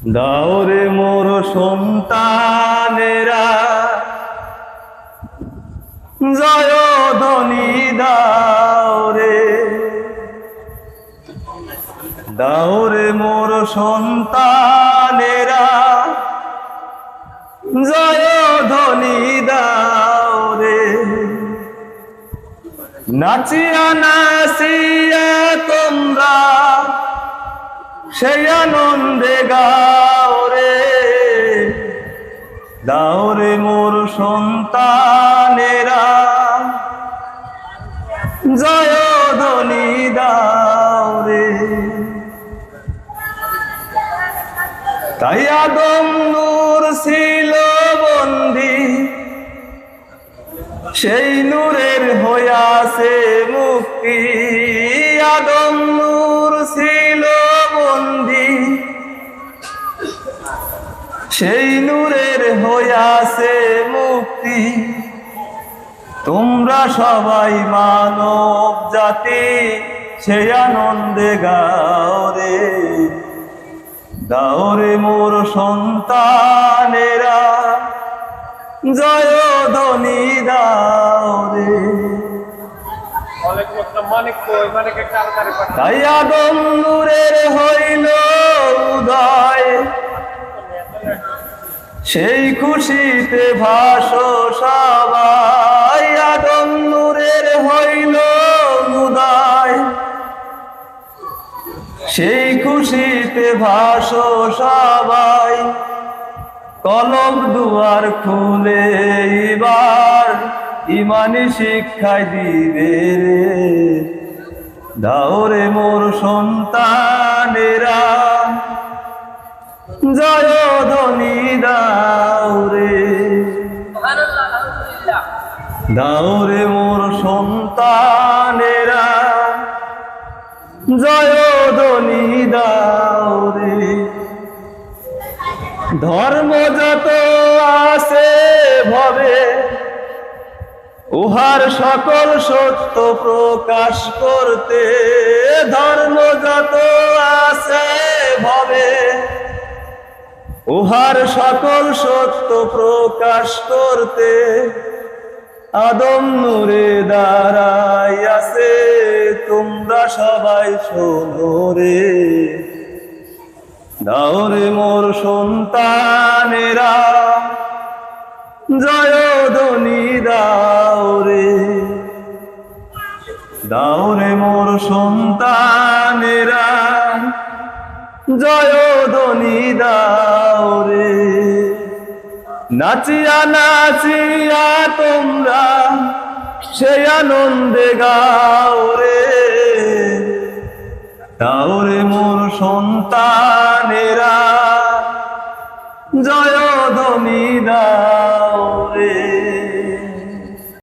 দাওরে মোর সন্তানেরা জয় ধ্বনি দাওরে, দাওরে মোর সন্তানেরা জয় ধ্বনি দাওরে। নাচিয়া নাচিয়া তোমরা সেই আনন্দে গাওরে, দাওরে মোর সন্তানেরা জয় ধ্বনি দাওরে। তাই আদম নূর ছিল বন্দী, সেই নূরের হইয়াছে মুক্তি। আদম নূর ছিল বন্দী, সেই নূরের হইয়াছে মুক্তি। তোমরা সবাই মানব জাতি সেই আনন্দে গাওরে, দাওরে মোর সন্তানেরা জয় ধ্বনি দাওরে। তাই আদম নূরের হইল উদয়, সেই খুশিতে ভাসো সবাই। আদম নূরের হইল উদয়, সেই খুশিতে ভাসো সবাই। কলম দুয়ার খুলে এবার ইমানি শিক্ষায় দিবে রে, দাওরে মোর সন্তানেরা জয় ধ্বনি দাওরে, দাওরে মোর সন্তানেরা জয় ধ্বনি দাওরে। ধর্ম যত আছে ভবে উহার সকল সত্য প্রকাশ করতে, ধর্ম যত আছে ভবে উহার সকল সত্য প্রকাশ করতে। আদম নূরে দাঁড়াই আছে, তোমরা সবাই শোনো রে, দাওরে মোর সন্তানেরা জয় ধ্বনি দাওরে, দাওরে মোর সন্তানেরা জয় ধ্বনি দাওরে। নাচিয়া নাচিয়া তোমরা সেই আনন্দে গাওরে, দাওরে মোর সন্তানেরা